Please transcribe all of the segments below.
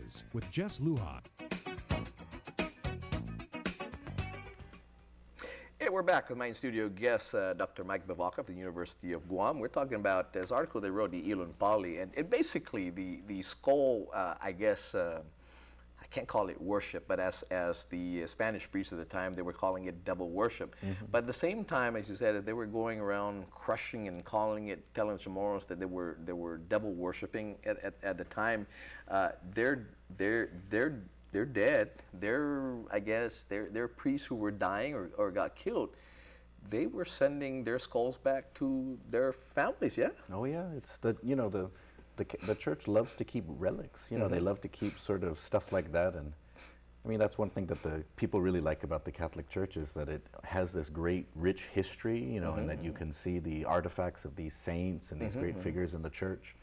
Churches with Jess Lujan. Hey, we're back with my in-studio guest, Dr. Mike Bevacqua of the University of Guam. We're talking about this article they wrote, the Ilun Pali, and basically the skull, I guess, I can't call it worship, but as the Spanish priests at the time, they were calling it devil worship. But at the same time, as you said, they were going around crushing and calling it, telling Chamorros that they were devil worshiping at the time. They're dead. I guess they're priests who were dying or got killed. They were sending their skulls back to their families. Yeah. Oh yeah, it's the church loves to keep relics. They love to keep sort of stuff like that. And I mean, that's one thing that the people really like about the Catholic Church is that it has this great, rich history. And that you can see the artifacts of these saints and these great figures in the church.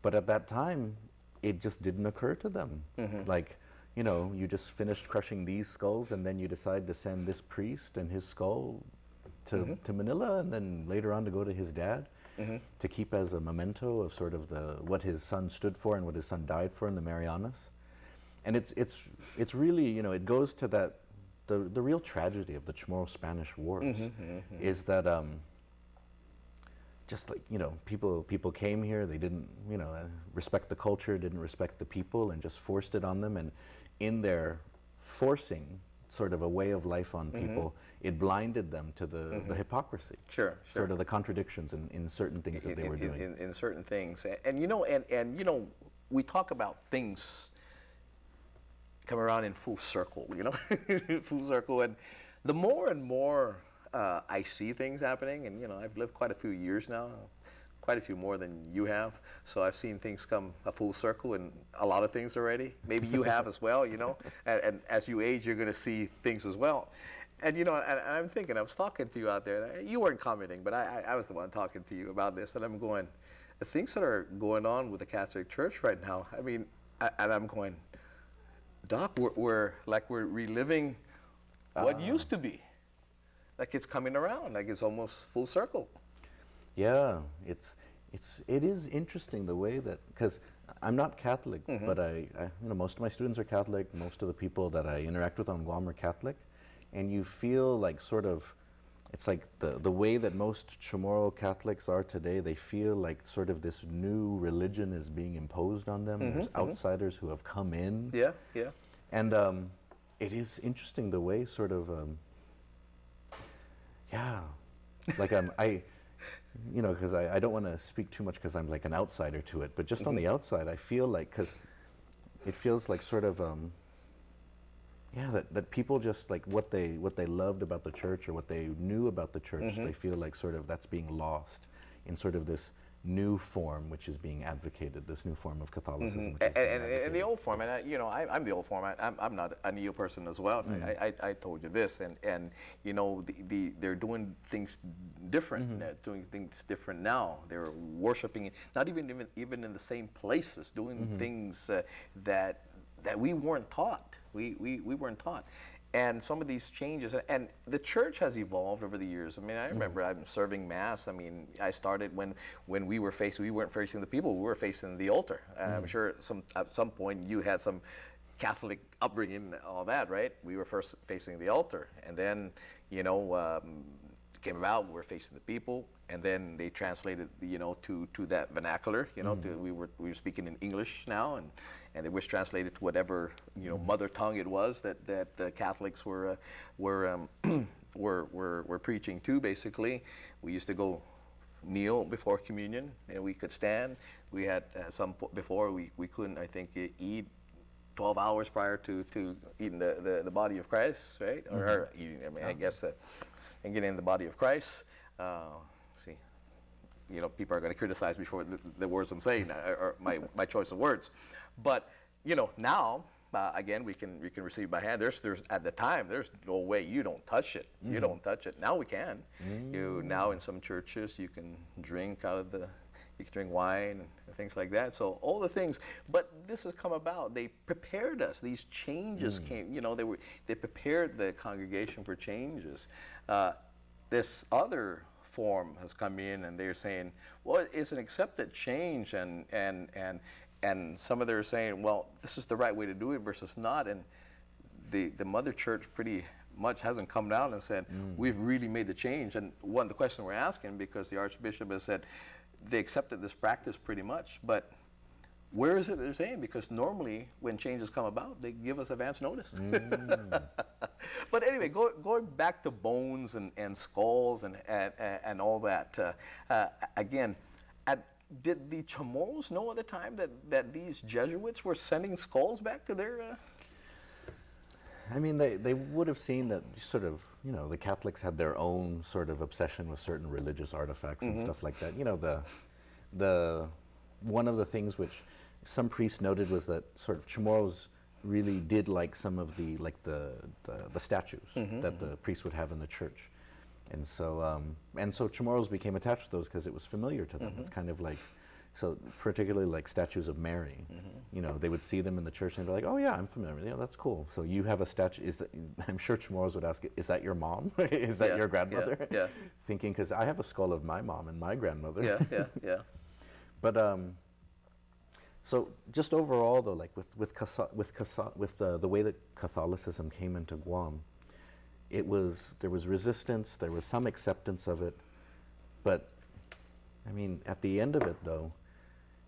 But at that time, it just didn't occur to them. Like, you just finished crushing these skulls, and then you decide to send this priest and his skull to Manila, and then later on to go to his dad, to keep as a memento of sort of what his son stood for and what his son died for in the Marianas. And it's really, it goes to that, the real tragedy of the Chamorro-Spanish Wars is that just like, people came here, they didn't, respect the culture, didn't respect the people, and just forced it on them. And in their forcing sort of a way of life on people, it blinded them to the hypocrisy. Sure. Sort of the contradictions in certain things that they were doing. In certain things. And we talk about things come around in full circle, full circle. And the more and more I see things happening, and I've lived quite a few years now, quite a few more than you have, so I've seen things come a full circle in a lot of things already. Maybe you have as well, and as you age, you're going to see things as well. And and I'm thinking, I was talking to you out there, and you weren't commenting, but I was the one talking to you about this, and I'm going, the things that are going on with the Catholic Church right now, I mean, and I'm going, Doc, we're reliving what used to be. Like it's coming around, like it's almost full circle. Yeah, it is interesting the way that, because I'm not Catholic, but I most of my students are Catholic. Most of the people that I interact with on Guam are Catholic, and you feel like sort of, it's like the way that most Chamorro Catholics are today. They feel like sort of this new religion is being imposed on them. There's outsiders who have come in. Yeah. And it is interesting the way sort of, like because I don't want to speak too much because I'm like an outsider to it, but just on the outside, I feel like, because it feels like sort of, that people just like what they loved about the church or what they knew about the church, they feel like sort of that's being lost in sort of this new form which is being advocated, this new form of Catholicism. And the old form, and I'm the old form. I'm not a neo person as well. I told you this, and they're doing things different, doing things different now. They're worshiping, not even in the same places, doing things that we weren't taught. We weren't taught. And some of these changes, and the church has evolved over the years. I mean, I remember I'm serving Mass. I mean, I started when we weren't facing the people, we were facing the altar. I'm sure at some point you had some Catholic upbringing and all that, right? We were first facing the altar, and then, came about, we were facing the people, and then they translated, to that vernacular, we were speaking in English now, and it was translated to whatever mother tongue it was that the Catholics were preaching to. Basically, we used to go kneel before communion, and we could stand. We had before we couldn't, I think, eat 12 hours prior to eating the body of Christ, right? Or eating, I guess that, and getting in the body of Christ. People are going to criticize me for the words I'm saying, or my choice of words. But now, again, we can receive by hand. There's at the time, there's no way you don't touch it. You don't touch it. Now we can. Now in some churches you can drink you can drink wine and things like that. So all the things, but this has come about. They prepared us. These changes came. They prepared the congregation for changes. This other form has come in, and they're saying, well, it's an accepted change, and and some of them are saying, well, this is the right way to do it versus not, and the mother church pretty much hasn't come down and said, we've really made the change. And one of the questions we're asking, because the Archbishop has said they accepted this practice pretty much, but where is it they're saying? Because normally when changes come about, they give us advance notice. But anyway, going back to bones and skulls and all that, again, did the Chamorros know at the time that these Jesuits were sending skulls back to their... I mean, they would have seen that sort of, you know, the Catholics had their own sort of obsession with certain religious artifacts and stuff like that. You know, the one of the things which some priests noted was that sort of Chamorros really did like some of the statues that the priests would have in the church, and so Chamorros became attached to those because it was familiar to them. It's kind of like, so particularly like statues of Mary, you know, they would see them in the church and they'd be like, oh yeah, I'm familiar, you know, that's cool. So you have a statue, I'm sure Chamorros would ask, is that your mom? Is that your grandmother? Yeah. Thinking, because I have a skull of my mom and my grandmother. Yeah. But so just overall though, like with the way that Catholicism came into Guam, there was resistance, there was some acceptance of it, but I mean, at the end of it though,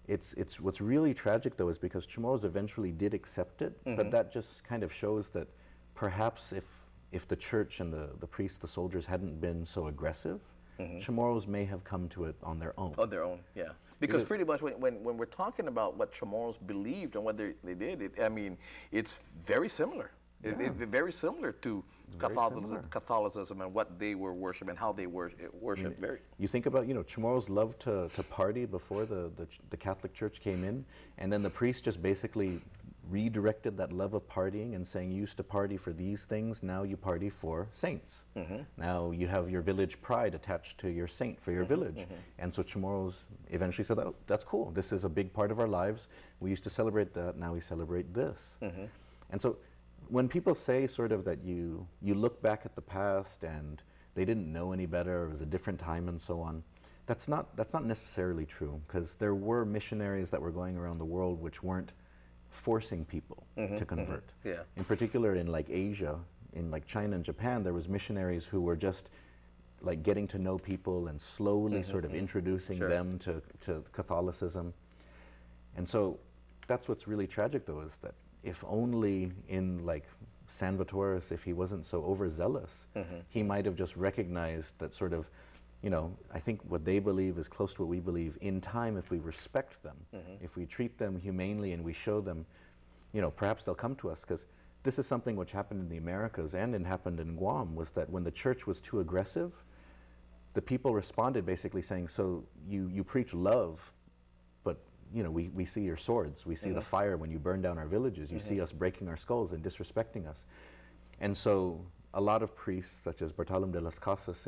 it's what's really tragic though is because Chamorros eventually did accept it, but that just kind of shows that perhaps if the church and the priests, the soldiers hadn't been so aggressive, Chamorros may have come to it on their own. On their own, yeah. Because pretty much when we're talking about what Chamorros believed and what they did, I mean, it's very similar. It's very similar to Catholicism and what they were worshiping, how they worshiped. You think about, you know, Chamorros loved to party before the Catholic Church came in, and then the priest just basically redirected that love of partying and saying, you used to party for these things, now you party for saints. Now you have your village pride attached to your saint for your village. And so Chamorros eventually said, oh, that's cool, this is a big part of our lives. We used to celebrate that, now we celebrate this. And so when people say sort of that you look back at the past and they didn't know any better, it was a different time and so on, that's not necessarily true, because there were missionaries that were going around the world which weren't forcing people to convert. In particular in like Asia, in like China and Japan, there was missionaries who were just like getting to know people and slowly sort of introducing them to Catholicism. And so that's what's really tragic though, is that if only in like Salvatore, if he wasn't so overzealous, he might have just recognized that sort of, you know, I think what they believe is close to what we believe. In time, if we respect them, if we treat them humanely and we show them, you know, perhaps they'll come to us, because this is something which happened in the Americas and it happened in Guam, was that when the church was too aggressive, the people responded basically saying, so you preach love, but you know, we see your swords, we see the fire when you burn down our villages, you see us breaking our skulls and disrespecting us. And so a lot of priests, such as Bartolomé de las Casas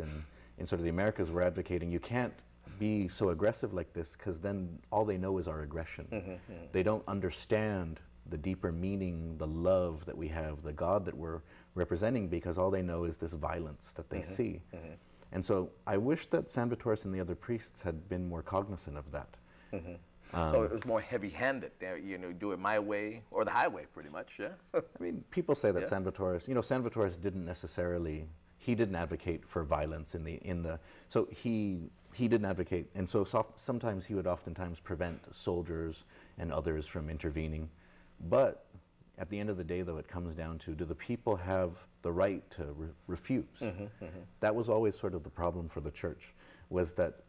in sort of the Americas, were advocating, you can't be so aggressive like this, because then all they know is our aggression. They don't understand the deeper meaning, the love that we have, the God that we're representing, because all they know is this violence that they see. And so I wish that Salvatore and the other priests had been more cognizant of that. So it was more heavy-handed, you know, do it my way or the highway, pretty much, yeah? I mean, people say that Salvatore, you know, Salvatore didn't necessarily, he didn't advocate for violence so he didn't advocate, and so sometimes he would oftentimes prevent soldiers and others from intervening. But at the end of the day, though, it comes down to, do the people have the right to refuse? That was always sort of the problem for the church, was that,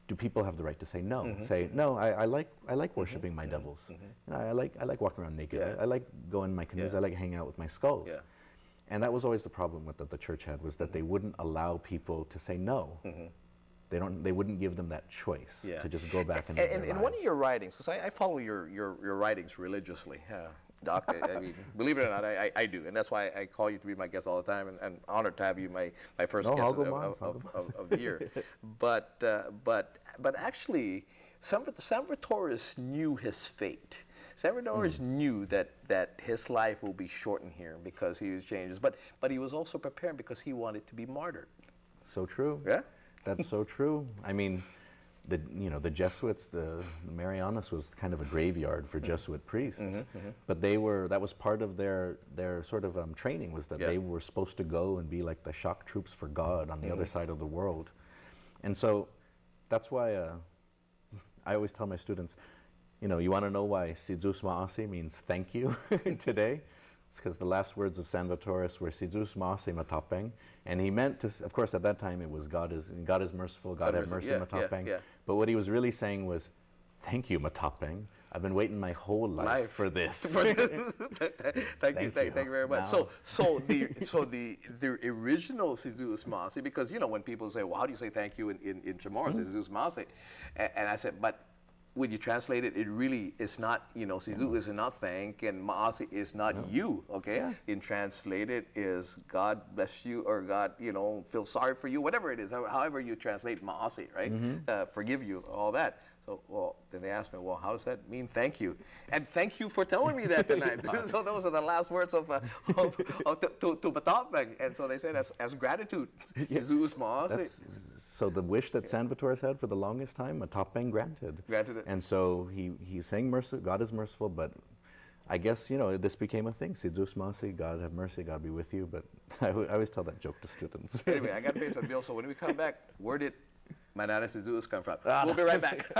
do people have the right to say no? Say, no, I like worshiping my devils. You know, I like walking around naked. I like going in my canoes. I like hanging out with my skulls. And that was always the problem that the church had, was that they wouldn't allow people to say no. They wouldn't give them that choice to just go back and live their lives. In one of your writings, because I follow your writings religiously, Doc, I mean, believe it or not, I do, and that's why I call you to be my guest all the time, and honored to have you my first guest of the year. But actually, Salvatore knew his fate. Salvatore knew that his life will be shortened here because he was changes, but he was also prepared because he wanted to be martyred. So true. Yeah. That's so true. I mean, the Jesuits, the Marianas was kind of a graveyard for Jesuit priests, but that was part of their sort of training, was that they were supposed to go and be like the shock troops for God on the other side of the world. And so that's why I always tell my students, you want to know why Si Zeus Maasi means thank you today? It's because the last words of Salvatore were Si Zeus Maasi Matapeng. And he meant to, of course, at that time it was God is merciful, God have mercy, Matapeng. But what he was really saying was, thank you, Matapeng. I've been waiting my whole life for this. Thank you very much. Now. So the original Si Zeus Maasi, because when people say, well, how do you say thank you in Chamorro? Si Zeus Maasi, and I said, but when you translate it, it really is not, Si Zeus is not thank, and Maasi is not you, okay? Yeah. In translated is God bless you, or God, feel sorry for you, whatever it is, however you translate Maasi, right? Forgive you, all that. So, then they asked me, well, how does that mean thank you? And thank you for telling me that tonight. So those are the last words to Matapeng. And so they said, as gratitude, Si Zeus Maasi. So the wish that Salvatore's had for the longest time, Matapeng granted. Granted it. And so he's saying God is merciful, but I guess, this became a thing. Si Zeus Maasi, God have mercy, God be with you. But I always tell that joke to students. Anyway, I got to pay some bills, so when we come back, where did Manana Si Zeus come from? We'll be right back.